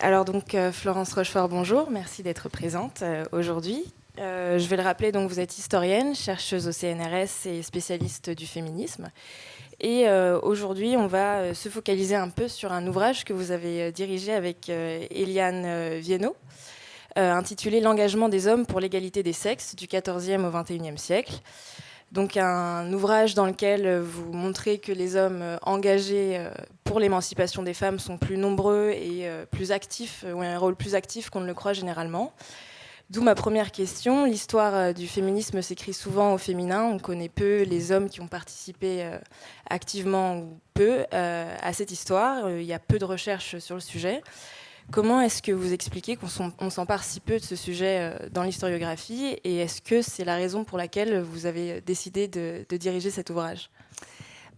Alors donc Florence Rochefort, bonjour, merci d'être présente aujourd'hui. Je vais le rappeler, donc vous êtes historienne, chercheuse au CNRS et spécialiste du féminisme. Et aujourd'hui, on va se focaliser un peu sur un ouvrage que vous avez dirigé avec Eliane Viennot, intitulé L'engagement des hommes pour l'égalité des sexes du XIVe au XXIe siècle. Donc un ouvrage dans lequel vous montrez que les hommes engagés pour l'émancipation des femmes sont plus nombreux et plus actifs, ont un rôle plus actif qu'on ne le croit généralement. D'où ma première question. L'histoire du féminisme s'écrit souvent au féminin. On connaît peu les hommes qui ont participé activement ou peu à cette histoire. Il y a peu de recherches sur le sujet. Comment est-ce que vous expliquez qu'on s'empare si peu de ce sujet dans l'historiographie, et est-ce que c'est la raison pour laquelle vous avez décidé de diriger cet ouvrage ?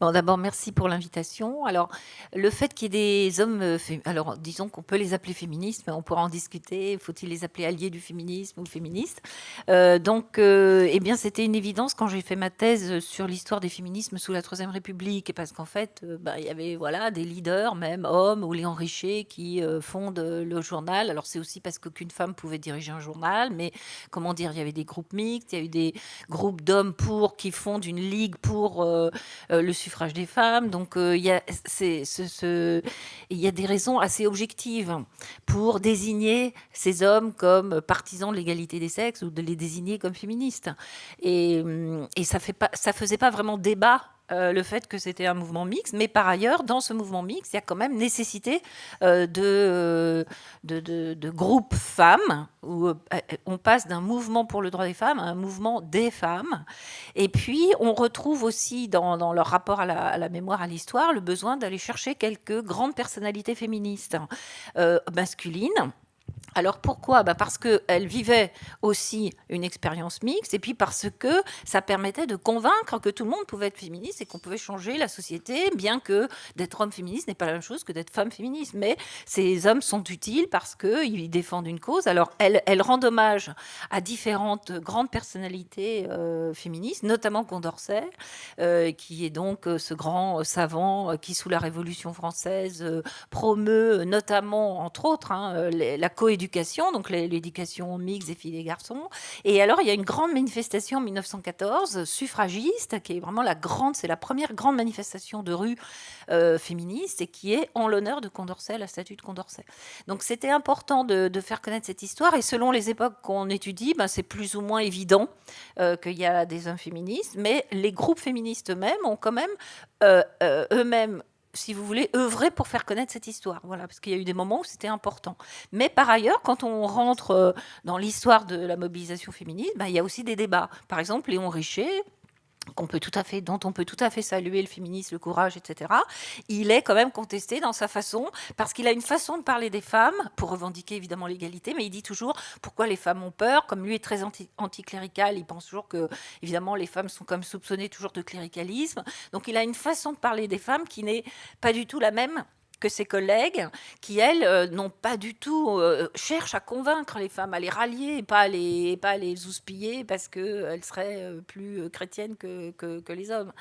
Bon, d'abord, merci pour l'invitation. Alors, le fait qu'il y ait des hommes, alors disons qu'on peut les appeler féministes, mais on pourra en discuter. Faut-il les appeler alliés du féminisme ou féministes Eh bien, c'était une évidence quand j'ai fait ma thèse sur l'histoire des féminismes sous la Troisième République, parce qu'en fait, il y avait des leaders, même hommes, ou Léon Richer, qui fondent le journal. Alors, c'est aussi parce qu'aucune femme pouvait diriger un journal, mais comment dire, il y avait des groupes mixtes, il y a eu des groupes d'hommes qui fondent une ligue pour le suffrage des femmes. Donc, il y a des raisons assez objectives pour désigner ces hommes comme partisans de l'égalité des sexes ou de les désigner comme féministes. Et ça faisait pas vraiment débat le fait que c'était un mouvement mixte, mais par ailleurs, dans ce mouvement mixte, il y a quand même nécessité de groupes femmes, où on passe d'un mouvement pour le droit des femmes à un mouvement des femmes. Et puis, on retrouve aussi dans leur rapport à la mémoire, à l'histoire, le besoin d'aller chercher quelques grandes personnalités féministes masculines. Alors pourquoi ? Parce qu'elle vivait aussi une expérience mixte, et puis parce que ça permettait de convaincre que tout le monde pouvait être féministe et qu'on pouvait changer la société, bien que d'être homme féministe n'est pas la même chose que d'être femme féministe. Mais ces hommes sont utiles parce qu'ils défendent une cause. Alors elle rend hommage à différentes grandes personnalités féministes, notamment Condorcet, qui est donc ce grand savant qui, sous la Révolution française, promeut notamment, entre autres, la coéducation, donc l'éducation mixte des filles et des garçons. Et alors, il y a une grande manifestation en 1914, suffragiste, qui est vraiment c'est la première grande manifestation de rue féministe, et qui est en l'honneur de Condorcet, la statue de Condorcet. Donc, c'était important de faire connaître cette histoire, et selon les époques qu'on étudie, c'est plus ou moins évident qu'il y a des hommes féministes, mais les groupes féministes eux-mêmes ont quand même eux-mêmes, si vous voulez, œuvrer pour faire connaître cette histoire. Voilà, parce qu'il y a eu des moments où c'était important. Mais par ailleurs, quand on rentre dans l'histoire de la mobilisation féministe, il y a aussi des débats. Par exemple, Léon Richer, dont on peut tout à fait saluer le féminisme, le courage, etc. Il est quand même contesté dans sa façon, parce qu'il a une façon de parler des femmes, pour revendiquer évidemment l'égalité, mais il dit toujours pourquoi les femmes ont peur. Comme lui est très anticlérical, il pense toujours que, évidemment, les femmes sont comme soupçonnées toujours de cléricalisme. Donc il a une façon de parler des femmes qui n'est pas du tout la même que ses collègues, qui, elles, n'ont pas du tout, cherchent à convaincre les femmes, à les rallier, et pas à les houspiller parce qu'elles seraient plus chrétiennes que les hommes.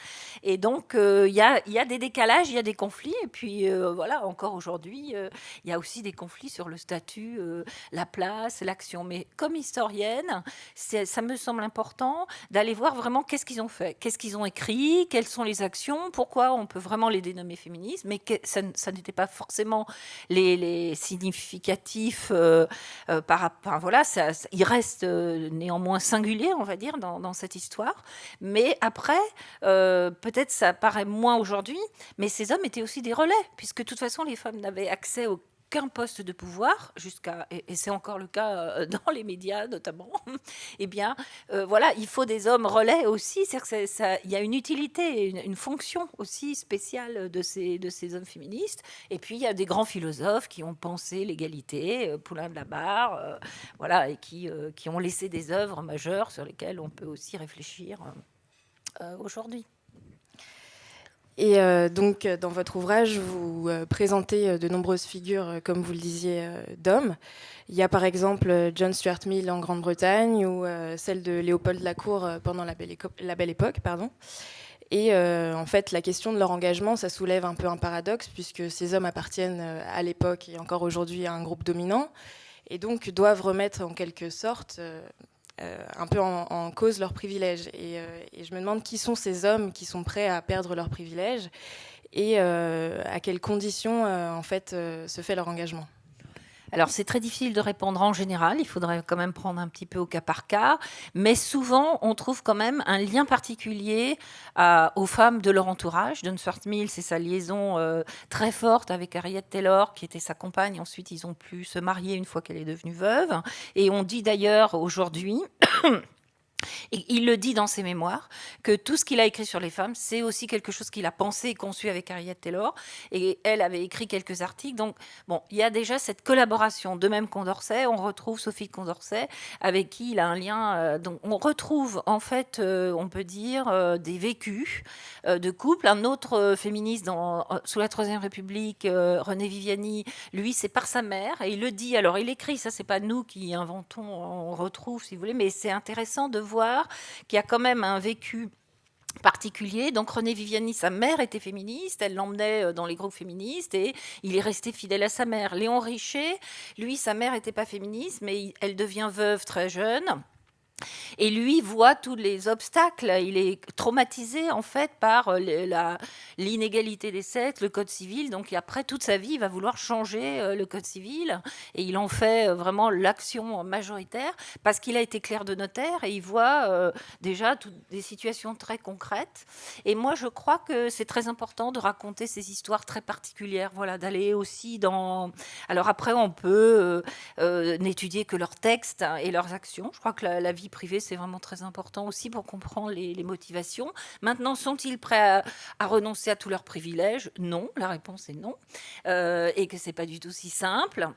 Et donc, il y a des décalages, il y a des conflits, et puis voilà, encore aujourd'hui, il y a aussi des conflits sur le statut, la place, l'action. Mais comme historienne, ça me semble important d'aller voir vraiment qu'est-ce qu'ils ont fait, qu'est-ce qu'ils ont écrit, quelles sont les actions, pourquoi on peut vraiment les dénommer féministes, mais ça n'était pas forcément les significatifs par rapport. Voilà, il reste néanmoins singulier, on va dire, dans cette histoire. Mais après, peut-être ça paraît moins aujourd'hui, mais ces hommes étaient aussi des relais, puisque de toute façon, les femmes n'avaient accès aucun poste de pouvoir, et c'est encore le cas dans les médias notamment, eh bien, voilà, il faut des hommes relais aussi. C'est-à-dire que il y a une utilité, une fonction aussi spéciale de ces hommes féministes. Et puis, il y a des grands philosophes qui ont pensé l'égalité, Poulain de la Barre, voilà, et qui ont laissé des œuvres majeures sur lesquelles on peut aussi réfléchir aujourd'hui. Et donc, dans votre ouvrage, vous présentez de nombreuses figures, comme vous le disiez, d'hommes. Il y a par exemple John Stuart Mill en Grande-Bretagne, ou celle de Léopold Lacour pendant la Belle Époque. Pardon. Et en fait, la question de leur engagement, ça soulève un peu un paradoxe, puisque ces hommes appartiennent à l'époque et encore aujourd'hui à un groupe dominant, et donc doivent remettre en quelque sorte un peu en cause leurs privilèges. Et je me demande qui sont ces hommes qui sont prêts à perdre leurs privilèges, et à quelles conditions en fait se fait leur engagement. Alors, c'est très difficile de répondre en général, il faudrait quand même prendre un petit peu au cas par cas, mais souvent, on trouve quand même un lien particulier aux femmes de leur entourage. John Stuart Mill, c'est sa liaison très forte avec Harriet Taylor, qui était sa compagne. Ensuite, ils ont pu se marier une fois qu'elle est devenue veuve. Et on dit d'ailleurs aujourd'hui... Et il le dit dans ses mémoires, que tout ce qu'il a écrit sur les femmes, c'est aussi quelque chose qu'il a pensé et conçu avec Harriet Taylor. Et elle avait écrit quelques articles. Donc, bon, il y a déjà cette collaboration. De même Condorcet, on retrouve Sophie Condorcet, avec qui il a un lien. Donc, on retrouve, en fait, on peut dire, des vécus de couple. Un autre féministe sous la Troisième République, René Viviani, lui, c'est par sa mère. Et il le dit. Alors, il écrit, ça, c'est pas nous qui inventons, on retrouve, si vous voulez, mais c'est intéressant de voir qu'il y a quand même un vécu particulier. Donc René Viviani, sa mère était féministe, elle l'emmenait dans les groupes féministes et il est resté fidèle à sa mère. Léon Richer, lui, sa mère n'était pas féministe, mais elle devient veuve très jeune. Et lui voit tous les obstacles. Il est traumatisé en fait par l'inégalité des sexes, le code civil. Donc après toute sa vie, il va vouloir changer le code civil et il en fait vraiment l'action majoritaire parce qu'il a été clerc de notaire et il voit déjà toutes des situations très concrètes. Et moi, je crois que c'est très important de raconter ces histoires très particulières. Voilà, d'aller aussi dans. Alors après, on peut n'étudier que leurs textes et leurs actions. Je crois que la vie privée, c'est vraiment très important aussi pour comprendre les motivations. Maintenant, sont-ils prêts à renoncer à tous leurs privilèges? Non, la réponse est non. Et que c'est pas du tout si simple.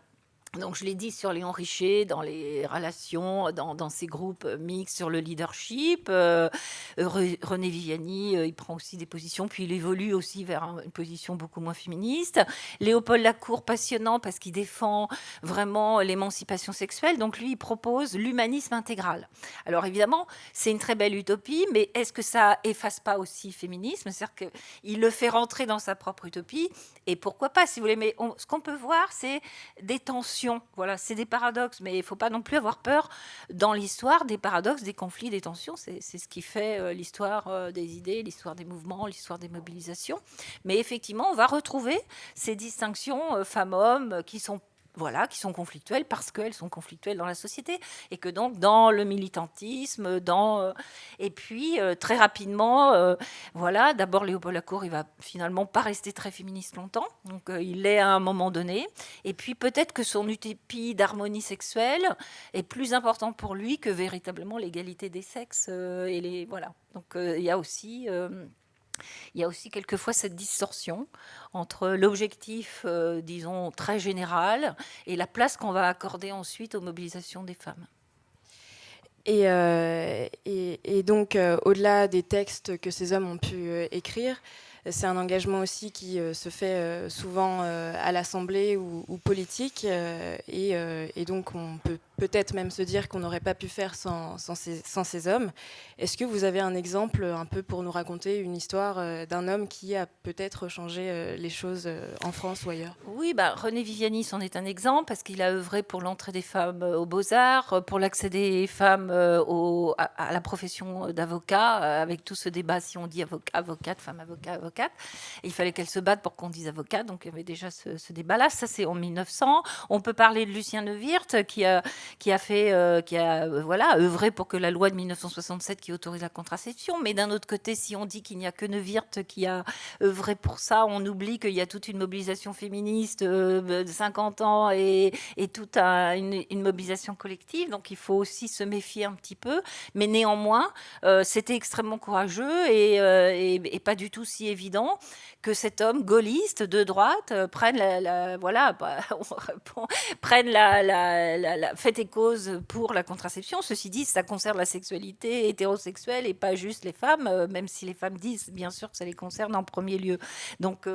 Donc, je l'ai dit sur Léon Richer, dans les relations, dans ces groupes mixtes sur le leadership. René Viviani, il prend aussi des positions, puis il évolue aussi vers une position beaucoup moins féministe. Léopold Lacour, passionnant parce qu'il défend vraiment l'émancipation sexuelle. Donc, lui, il propose l'humanisme intégral. Alors, évidemment, c'est une très belle utopie, mais est-ce que ça efface pas aussi le féminisme? C'est-à-dire qu'il le fait rentrer dans sa propre utopie. Et pourquoi pas, si vous voulez. Mais ce qu'on peut voir, c'est des tensions. Voilà, c'est des paradoxes, mais il ne faut pas non plus avoir peur dans l'histoire des paradoxes, des conflits, des tensions. C'est ce qui fait l'histoire des idées, l'histoire des mouvements, l'histoire des mobilisations. Mais effectivement, on va retrouver ces distinctions femmes-hommes qui sont conflictuelles parce qu'elles sont conflictuelles dans la société et que donc dans le militantisme, et puis très rapidement, voilà, d'abord Léopold Lacour, il va finalement pas rester très féministe longtemps, donc il l'est à un moment donné, et puis peut-être que son utopie d'harmonie sexuelle est plus importante pour lui que véritablement l'égalité des sexes voilà. Donc il y a aussi quelquefois cette distorsion entre l'objectif, disons, très général et la place qu'on va accorder ensuite aux mobilisations des femmes. Et donc, au-delà des textes que ces hommes ont pu écrire, c'est un engagement aussi qui se fait souvent à l'Assemblée ou politique. Et donc, on peut peut-être même se dire qu'on n'aurait pas pu faire sans ces hommes. Est-ce que vous avez un exemple un peu pour nous raconter une histoire d'un homme qui a peut-être changé les choses en France ou ailleurs? Oui, René Viviani c'en est un exemple parce qu'il a œuvré pour l'entrée des femmes aux Beaux-Arts, pour l'accès des femmes à la profession d'avocat, avec tout ce débat si on dit avocat, avocate, femme avocat, avocate. Il fallait qu'elle se batte pour qu'on dise avocat, donc il y avait déjà ce débat-là. Ça, c'est en 1900. On peut parler de Lucien Neuwirth qui a œuvré pour que la loi de 1967 qui autorise la contraception. Mais d'un autre côté, si on dit qu'il n'y a que Neuwirth qui a œuvré pour ça, on oublie qu'il y a toute une mobilisation féministe de 50 ans et toute une mobilisation collective. Donc il faut aussi se méfier un petit peu. Mais néanmoins, c'était extrêmement courageux et pas du tout si évident que cet homme gaulliste de droite prenne fait et cause pour la contraception. Ceci dit, ça concerne la sexualité hétérosexuelle et pas juste les femmes, même si les femmes disent bien sûr que ça les concerne en premier lieu. Donc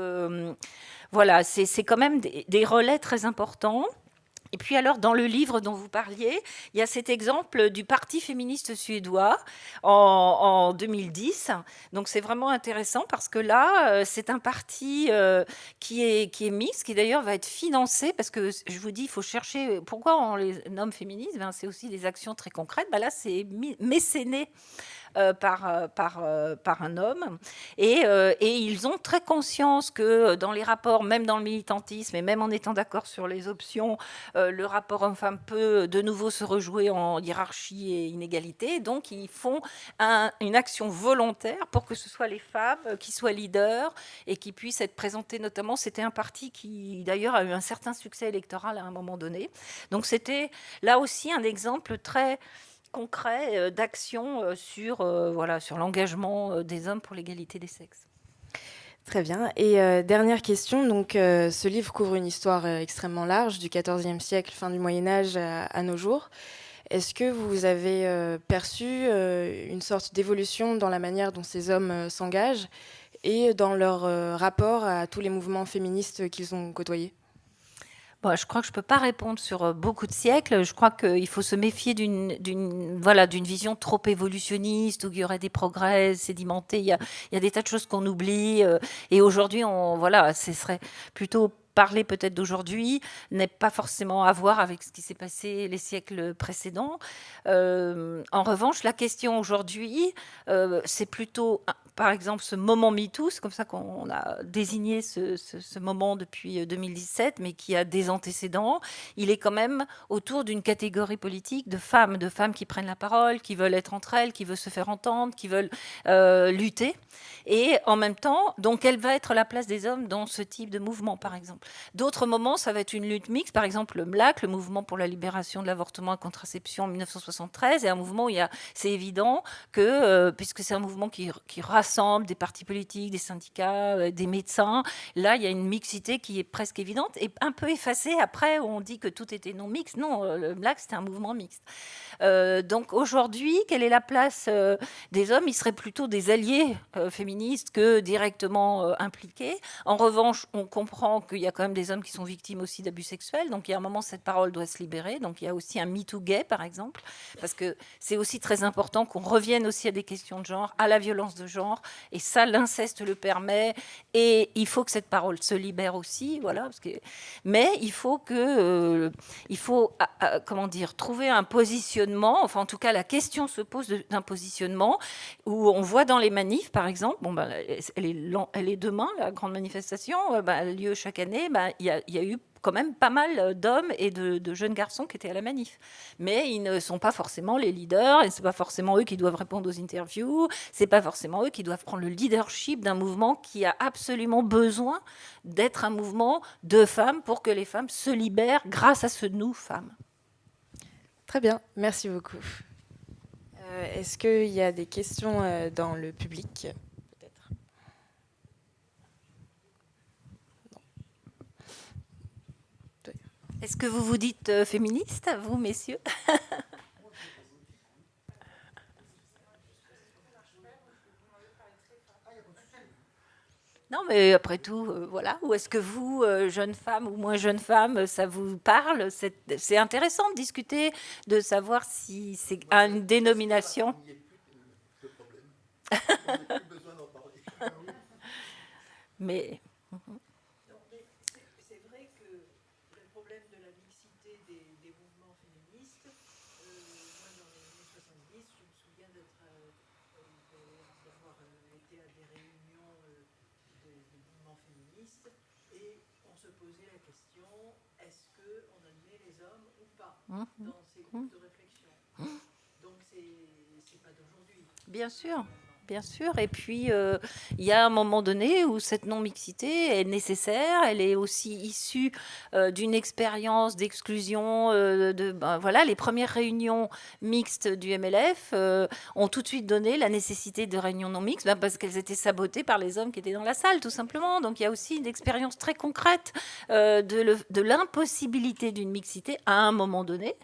voilà, c'est quand même des relais très importants. Et puis alors, dans le livre dont vous parliez, il y a cet exemple du Parti féministe suédois en 2010. Donc c'est vraiment intéressant parce que là, c'est un parti qui est mixte, qui d'ailleurs va être financé, parce que je vous dis, il faut chercher pourquoi on les nomme féministes. Ben, c'est aussi des actions très concrètes. Ben là, c'est mécéné par un homme. Et ils ont très conscience que dans les rapports, même dans le militantisme, et même en étant d'accord sur les options, le rapport homme-femme peut de nouveau se rejouer en hiérarchie et inégalité. Donc, ils font une action volontaire pour que ce soit les femmes qui soient leaders et qui puissent être présentées notamment. C'était un parti qui, d'ailleurs, a eu un certain succès électoral à un moment donné. Donc, c'était là aussi un exemple très concret d'action sur l'engagement des hommes pour l'égalité des sexes. Très bien. Et dernière question, donc ce livre couvre une histoire extrêmement large, du XIVe siècle, fin du Moyen Âge à nos jours. Est-ce que vous avez perçu une sorte d'évolution dans la manière dont ces hommes s'engagent et dans leur rapport à tous les mouvements féministes qu'ils ont côtoyés ? Bon, je crois que je ne peux pas répondre sur beaucoup de siècles. Je crois qu'il faut se méfier d'une vision trop évolutionniste où il y aurait des progrès sédimentés. Il y a des tas de choses qu'on oublie. Et aujourd'hui, ce serait plutôt parler peut-être d'aujourd'hui, n'est pas forcément à voir avec ce qui s'est passé les siècles précédents. En revanche, la question aujourd'hui, c'est plutôt, par exemple, ce moment MeToo, c'est comme ça qu'on a désigné ce moment depuis 2017, mais qui a des antécédents. Il est quand même autour d'une catégorie politique de femmes qui prennent la parole, qui veulent être entre elles, qui veulent se faire entendre, qui veulent lutter. Et en même temps, donc, quelle va être la place des hommes dans ce type de mouvement, par exemple ? D'autres moments, ça va être une lutte mixte, par exemple le MLAC, le mouvement pour la libération de l'avortement et contraception en 1973, et un mouvement où c'est évident que, puisque c'est un mouvement qui rassemble des partis politiques, des syndicats, des médecins, là il y a une mixité qui est presque évidente et un peu effacée après où on dit que tout était non mixte. Non, le MLAC c'était un mouvement mixte. Donc aujourd'hui, quelle est la place des hommes ? Ils seraient plutôt des alliés féministes que directement impliqués. En revanche, on comprend qu'il y a quand même des hommes qui sont victimes aussi d'abus sexuels. Donc il y a un moment, cette parole doit se libérer. Donc il y a aussi un MeToo gay, par exemple, parce que c'est aussi très important qu'on revienne aussi à des questions de genre, à la violence de genre. Et ça, l'inceste le permet. Et il faut que cette parole se libère aussi. Voilà, mais il faut trouver un positionnement. Enfin, en tout cas, la question se pose d'un positionnement où on voit dans les manifs, par exemple, elle est demain, la grande manifestation, elle a lieu chaque année, il y a eu quand même pas mal d'hommes et de jeunes garçons qui étaient à la manif. Mais ils ne sont pas forcément les leaders, et c'est pas forcément eux qui doivent répondre aux interviews, c'est pas forcément eux qui doivent prendre le leadership d'un mouvement qui a absolument besoin d'être un mouvement de femmes pour que les femmes se libèrent grâce à ce nous, femmes. Très bien, merci beaucoup. Est-ce qu'il y a des questions dans le public ? Peut-être. Non. Est-ce que vous vous dites féministe, vous, messieurs ? Non, mais après tout, voilà. Ou est-ce que vous, jeune femme ou moins jeune femme, ça vous parle ? C'est intéressant de discuter, de savoir si c'est une dénomination. Mais... C'est vrai que le problème de la mixité des mouvements féministes, moi dans les années 70, je me souviens d'avoir été à des réunions des mouvements féministes et on se posait la question, est-ce qu'on admet les hommes ou pas dans ces groupes de réflexion. Donc c'est pas d'aujourd'hui. Bien sûr. Bien sûr, et puis il y a un moment donné où cette non-mixité est nécessaire, elle est aussi issue d'une expérience d'exclusion. Les premières réunions mixtes du MLF ont tout de suite donné la nécessité de réunions non mixtes, parce qu'elles étaient sabotées par les hommes qui étaient dans la salle, tout simplement. Donc il y a aussi une expérience très concrète de l'impossibilité d'une mixité à un moment donné.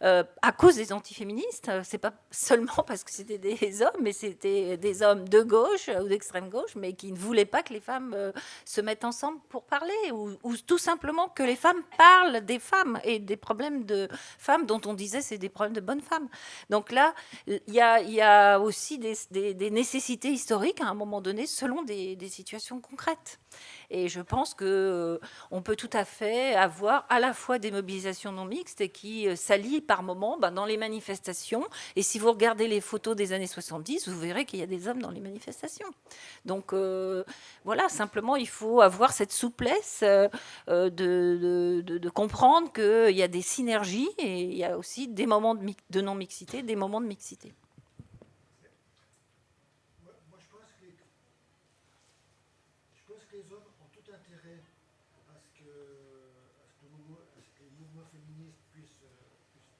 à cause des antiféministes. C'est pas seulement parce que c'était des hommes, mais c'était des hommes de gauche ou d'extrême gauche, mais qui ne voulaient pas que les femmes se mettent ensemble pour parler, ou tout simplement que les femmes parlent des femmes et des problèmes de femmes dont on disait c'est des problèmes de bonnes femmes. Donc là, il y a aussi des nécessités historiques à un moment donné selon des situations concrètes. Et je pense qu'on peut tout à fait avoir à la fois des mobilisations non mixtes et qui s'allient par moments dans les manifestations. Et si vous regardez les photos des années 70, vous verrez qu'il y a des hommes dans les manifestations. Donc voilà, simplement, il faut avoir cette souplesse de comprendre qu'il y a des synergies et il y a aussi des moments de non-mixité, des moments de mixité. Les hommes ont tout intérêt à ce que les mouvements féministes puissent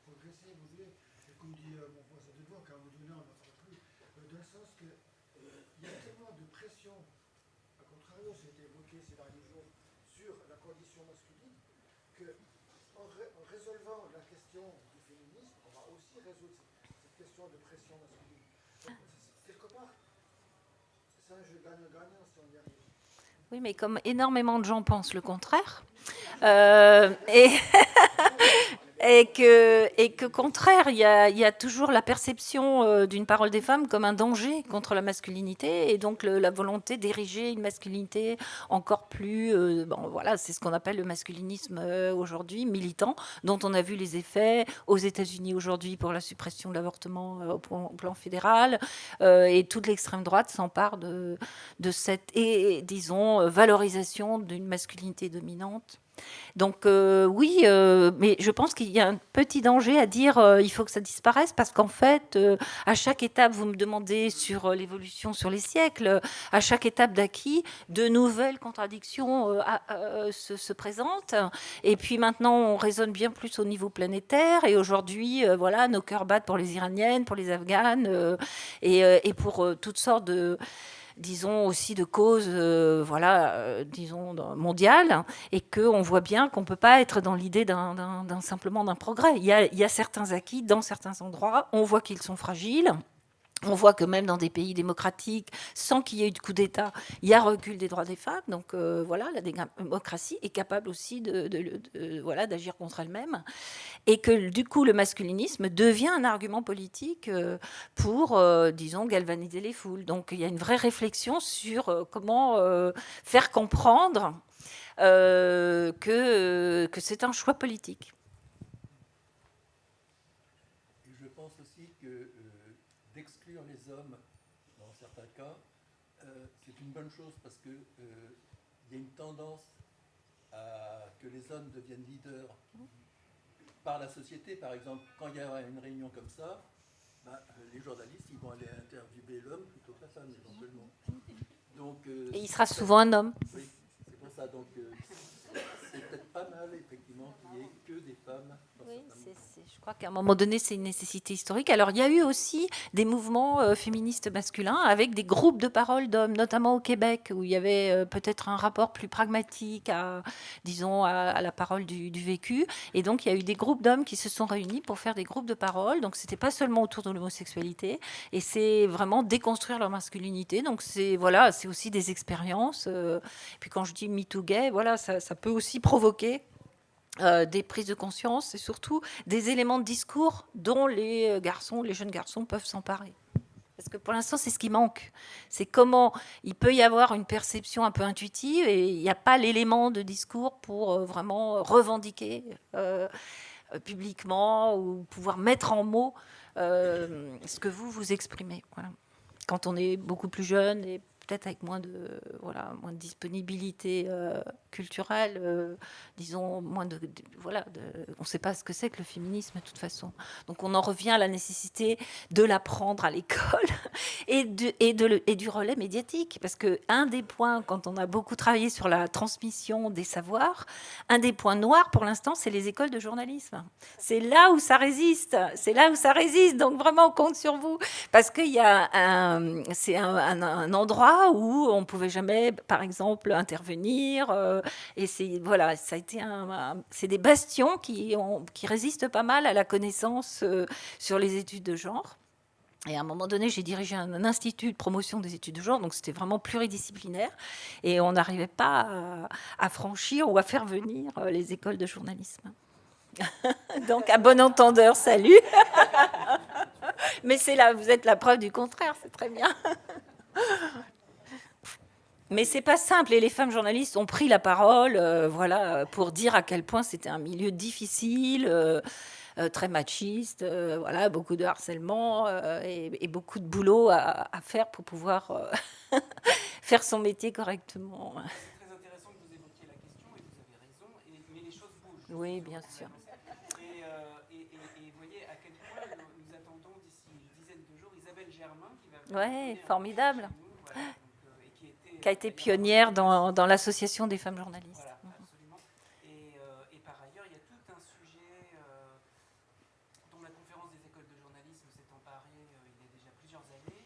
progresser, évoluer. Et comme dit mon professeur de Bourg, qu'à un moment donné, on n'en parle plus, dans le sens qu'il y a tellement de pression, à contrario, ça a été évoqué ces derniers jours, sur la condition masculine, qu'en résolvant la question du féminisme, on va aussi résoudre cette question de pression masculine. Quelque part, c'est un jeu gagnant-gagnant si on y arrive. Oui, mais comme énormément de gens pensent le contraire, et que contraire, il y a toujours la perception d'une parole des femmes comme un danger contre la masculinité, et donc la volonté d'ériger une masculinité encore plus, voilà, c'est ce qu'on appelle le masculinisme aujourd'hui, militant, dont on a vu les effets aux États-Unis aujourd'hui pour la suppression de l'avortement au plan fédéral, et toute l'extrême droite s'empare de cette, disons, valorisation d'une masculinité dominante. Donc oui, mais je pense qu'il y a un petit danger à dire il faut que ça disparaisse, parce qu'en fait, à chaque étape, vous me demandez sur l'évolution sur les siècles, à chaque étape d'acquis, de nouvelles contradictions se présentent. Et puis maintenant, on raisonne bien plus au niveau planétaire. Et aujourd'hui, voilà, nos cœurs battent pour les Iraniennes, pour les Afghanes, et pour toutes sortes de, disons, aussi de causes disons, mondiales, et qu'on voit bien qu'on ne peut pas être dans l'idée simplement d'un progrès. Il y a certains acquis dans certains endroits, on voit qu'ils sont fragiles. On voit que même dans des pays démocratiques, sans qu'il y ait eu de coup d'État, il y a recul des droits des femmes. Donc voilà, la démocratie est capable aussi d'agir contre elle-même. Et que du coup, le masculinisme devient un argument politique pour, disons, galvaniser les foules. Donc il y a une vraie réflexion sur comment faire comprendre que c'est un choix politique. Je pense aussi que d'exclure les hommes, dans certains cas, c'est une bonne chose, parce qu'il y a une tendance à que les hommes deviennent leaders par la société. Par exemple, quand il y a une réunion comme ça, les journalistes, ils vont aller interviewer l'homme plutôt que la femme, éventuellement. Donc, et il sera souvent un homme. Oui, c'est pour ça. Donc, c'est peut-être pas mal, effectivement, qu'il n'y ait que des femmes. Oui, je crois qu'à un moment donné, c'est une nécessité historique. Alors, il y a eu aussi des mouvements féministes masculins avec des groupes de parole d'hommes, notamment au Québec, où il y avait peut-être un rapport plus pragmatique à la parole du vécu. Et donc, il y a eu des groupes d'hommes qui se sont réunis pour faire des groupes de parole. Donc, c'était pas seulement autour de l'homosexualité, et c'est vraiment déconstruire leur masculinité. Donc, c'est aussi des expériences. Puis, quand je dis MeToo gay, voilà, ça peut aussi provoquer des prises de conscience et surtout des éléments de discours dont les jeunes garçons peuvent s'emparer. Parce que pour l'instant, c'est ce qui manque. C'est comment il peut y avoir une perception un peu intuitive et il n'y a pas l'élément de discours pour vraiment revendiquer publiquement ou pouvoir mettre en mots ce que vous exprimez. Voilà. Quand on est beaucoup plus jeune et peut-être avec moins de disponibilité culturelle, disons, moins on ne sait pas ce que c'est que le féminisme de toute façon. Donc on en revient à la nécessité de l'apprendre à l'école et du relais médiatique. Parce qu'un des points, quand on a beaucoup travaillé sur la transmission des savoirs, un des points noirs pour l'instant, c'est les écoles de journalisme. C'est là où ça résiste. Donc vraiment, on compte sur vous. Parce qu'il y a un endroit où on ne pouvait jamais, par exemple, intervenir et c'est voilà, ça a été c'est des bastions qui résistent pas mal à la connaissance sur les études de genre. Et à un moment donné, j'ai dirigé un institut de promotion des études de genre, donc c'était vraiment pluridisciplinaire. Et on n'arrivait pas à franchir ou à faire venir les écoles de journalisme. Donc, à bon entendeur, salut. Mais c'est là, vous êtes la preuve du contraire, c'est très bien. Mais c'est pas simple, et les femmes journalistes ont pris la parole, voilà, pour dire à quel point c'était un milieu difficile. Très machiste, voilà, beaucoup de harcèlement et beaucoup de boulot à faire pour pouvoir faire son métier correctement. C'est très intéressant que vous évoquiez la question, et vous avez raison, mais les choses bougent. Oui, bien sûr. Et vous voyez à quel point nous attendons d'ici une dizaine de jours Isabelle Germain qui va Oui, formidable. chez nous, voilà, donc, Qui a été pionnière dans l'association des femmes journalistes. Voilà, absolument. Et par ailleurs, il y a tout un sujet dont la conférence des écoles de journalisme s'est emparée il y a déjà plusieurs années,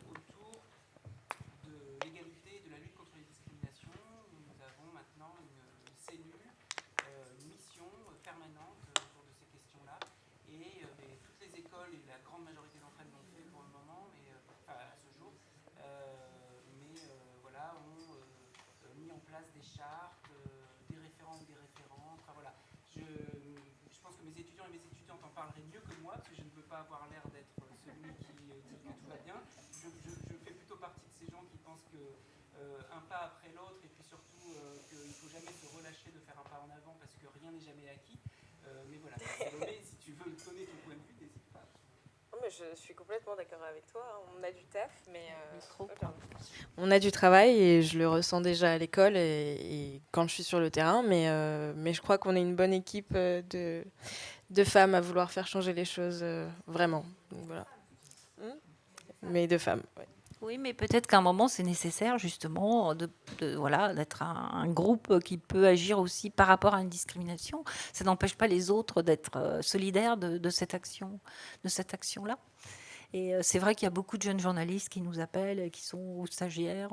autour de l'égalité et de la lutte contre les discriminations. Nous avons maintenant une cellule, une mission permanente autour de ces questions-là. Et toutes les écoles, et la grande majorité d'entre elles l'ont fait pour le moment, mais, à ce jour, voilà, ont mis en place des chartes, des référents ou des référentes. Enfin, voilà. Je pense que mes étudiants et mes étudiantes en parleraient mieux que moi, parce que je ne veux pas avoir l'air d'être celui qui dit que tout va bien. Je fais plutôt partie de ces gens qui pensent que un pas après l'autre, et puis surtout qu'il ne faut jamais se relâcher de faire un pas en avant, parce que rien n'est jamais acquis. Mais voilà, Salomé, si tu veux donner ton point de vue, n'hésite pas. Mais je suis complètement d'accord avec toi. On a du taf, mais Trop. on a du travail et je le ressens déjà à l'école et quand je suis sur le terrain. Mais je crois qu'on est une bonne équipe de femmes à vouloir faire changer les choses vraiment. Donc, voilà. Mais de femmes. Ouais. Oui, mais peut-être qu'à un moment, c'est nécessaire justement voilà, d'être un groupe qui peut agir aussi par rapport à une discrimination. Ça n'empêche pas les autres d'être solidaires de cette action-là. Et c'est vrai qu'il y a beaucoup de jeunes journalistes qui nous appellent, qui sont ou stagiaires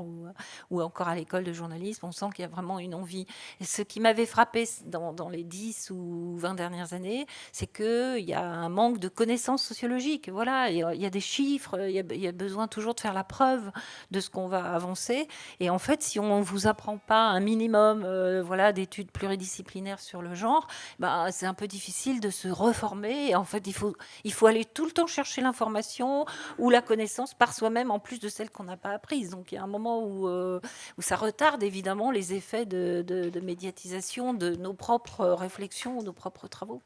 ou encore à l'école de journalisme. On sent qu'il y a vraiment une envie. Et ce qui m'avait frappé dans les 10 ou 20 dernières années, c'est qu'il y a un manque de connaissances sociologiques. Voilà, il y a des chiffres, il y a besoin toujours de faire la preuve de ce qu'on va avancer. Et en fait, si on ne vous apprend pas un minimum voilà, d'études pluridisciplinaires sur le genre, ben, c'est un peu difficile de se reformer. Et en fait, il faut aller tout le temps chercher l'information ou la connaissance par soi-même en plus de celle qu'on n'a pas apprise. Donc il y a un moment où ça retarde évidemment les effets de médiatisation de nos propres réflexions ou nos propres travaux.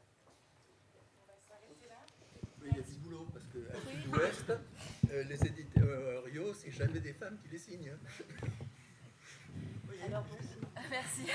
Oui, il y a du boulot parce qu'à Sud-Ouest, les éditoriaux, c'est jamais des femmes qui les signent. Alors, merci.